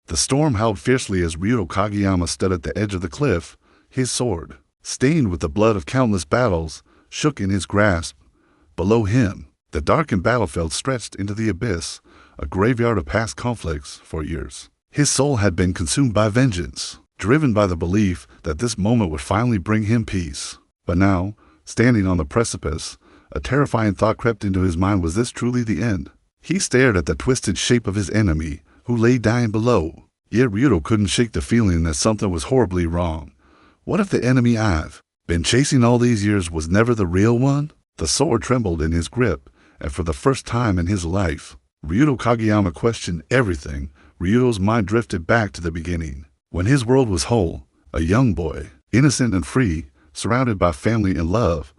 The storm howled fiercely as Ryuto Kageyama stood at the edge of the cliff, his sword, stained with the blood of countless battles, shook in his grasp. Below him, the darkened battlefield stretched into the abyss, a graveyard of past conflicts for years. His soul had been consumed by vengeance, driven by the belief that this moment would finally bring him peace. But now, standing on the precipice, a terrifying thought crept into his mind. Was this truly the end? He stared at the twisted shape of his enemy, who lay dying below. Yet Ryuto couldn't shake the feeling that something was horribly wrong. What if the enemy I've been chasing all these years was never the real one? The sword trembled in his grip, and for the first time in his life, Ryuto Kageyama questioned everything. Ryuto's mind drifted back to the beginning, when his world was whole, a young boy, innocent and free, surrounded by family and love.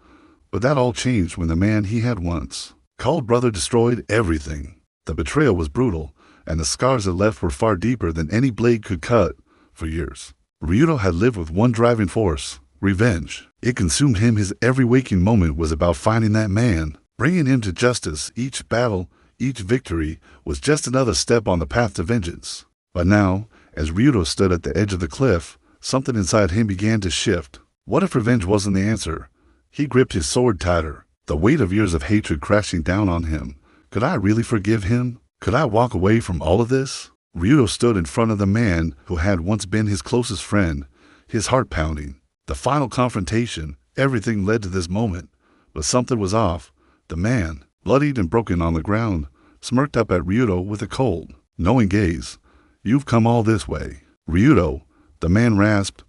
But that all changed when the man he had once called brother destroyed everything. The betrayal was brutal, and the scars it left were far deeper than any blade could cut. For years, Ryuto had lived with one driving force: revenge. It consumed him. His every waking moment was about finding that man, bringing him to justice. Each battle, each victory, was just another step on the path to vengeance. But now, as Ryuto stood at the edge of the cliff, something inside him began to shift. What if revenge wasn't the answer? He gripped his sword tighter, the weight of years of hatred crashing down on him. Could I really forgive him? Could I walk away from all of this? Ryuto stood in front of the man who had once been his closest friend, his heart pounding. The final confrontation, everything led to this moment. But something was off. The man, bloodied and broken on the ground, smirked up at Ryuto with a cold, knowing gaze. "You've come all this way, Ryuto," the man rasped.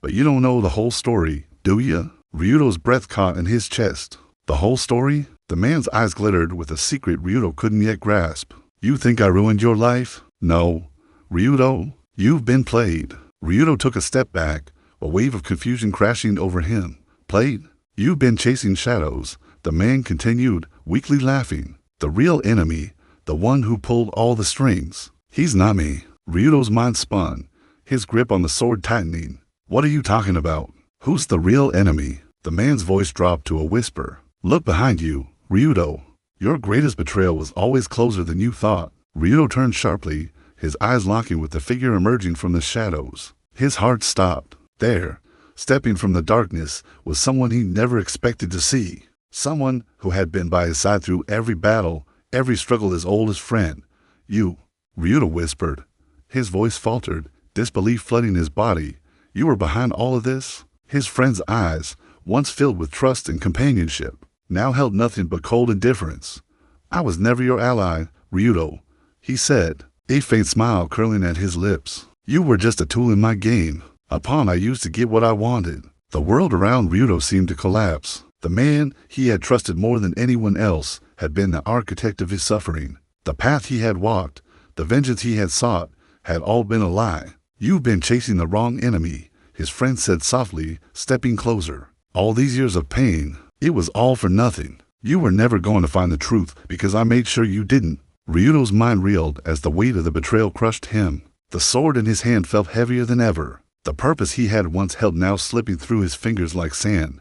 "But you don't know the whole story, do ya?" Ryuto's breath caught in his chest. The whole story? The man's eyes glittered with a secret Ryuto couldn't yet grasp. "You think I ruined your life? No. Ryuto, you've been played." Ryuto took a step back, a wave of confusion crashing over him. "Played? You've been chasing shadows," the man continued, weakly laughing. "The real enemy, the one who pulled all the strings. He's not me." Ryuto's mind spun, his grip on the sword tightening. "What are you talking about? Who's the real enemy?" The man's voice dropped to a whisper. "Look behind you, Ryuto. Your greatest betrayal was always closer than you thought." Ryuto turned sharply, his eyes locking with the figure emerging from the shadows. His heart stopped. There, stepping from the darkness, was someone he never expected to see. Someone who had been by his side through every battle, every struggle, his oldest friend. "You," Ryuto whispered. His voice faltered, disbelief flooding his body. "You were behind all of this?" His friend's eyes, once filled with trust and companionship, now held nothing but cold indifference. "I was never your ally, Ryuto," he said, a faint smile curling at his lips. "You were just a tool in my game, a pawn I used to get what I wanted." The world around Ryuto seemed to collapse. The man he had trusted more than anyone else had been the architect of his suffering. The path he had walked, the vengeance he had sought, had all been a lie. "You've been chasing the wrong enemy," his friend said softly, stepping closer. "All these years of pain, it was all for nothing. You were never going to find the truth because I made sure you didn't." Ryuto's mind reeled as the weight of the betrayal crushed him. The sword in his hand felt heavier than ever. The purpose he had once held now slipping through his fingers like sand.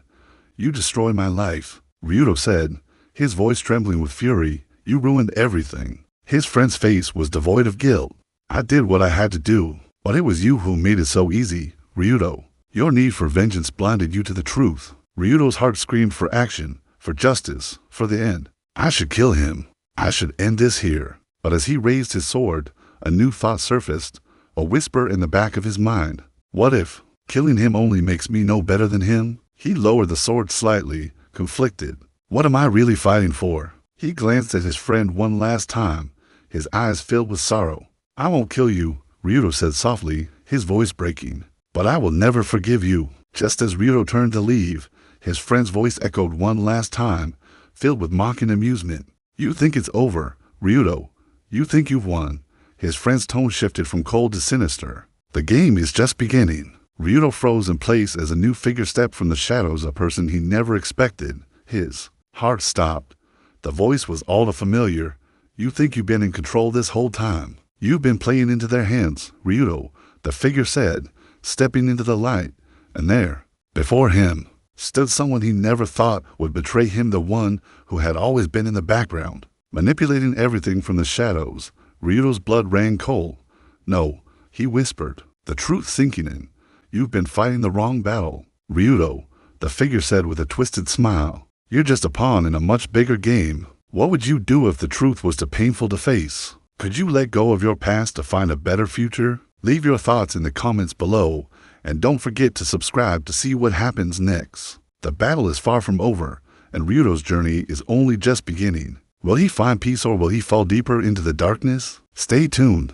"You destroyed my life," Ryuto said, his voice trembling with fury. "You ruined everything." His friend's face was devoid of guilt. "I did what I had to do, but it was you who made it so easy, Ryuto. Your need for vengeance blinded you to the truth." Ryuto's heart screamed for action, for justice, for the end. "I should kill him. I should end this here." But as he raised his sword, a new thought surfaced, a whisper in the back of his mind. "What if killing him only makes me no better than him?" He lowered the sword slightly, conflicted. "What am I really fighting for?" He glanced at his friend one last time, his eyes filled with sorrow. "I won't kill you," Ryuto said softly, his voice breaking. "But I will never forgive you." Just as Ryuto turned to leave, his friend's voice echoed one last time, filled with mocking amusement. "You think it's over, Ryuto. You think you've won." His friend's tone shifted from cold to sinister. "The game is just beginning." Ryuto froze in place as a new figure stepped from the shadows, a person he never expected. His heart stopped. The voice was all too familiar. "You think you've been in control this whole time. You've been playing into their hands, Ryuto," the figure said, stepping into the light. And there, before him, stood someone he never thought would betray him, the one who had always been in the background, manipulating everything from the shadows. Ryuto's blood ran cold. No, he whispered, the truth sinking in. You've been fighting the wrong battle. Ryuto, the figure said with a twisted smile. You're just a pawn in a much bigger game. What would you do if the truth was too painful to face? Could you let go of your past to find a better future? Leave your thoughts in the comments below, and don't forget to subscribe to see what happens next. The battle is far from over, and Ryuto's journey is only just beginning. Will he find peace or will he fall deeper into the darkness? Stay tuned.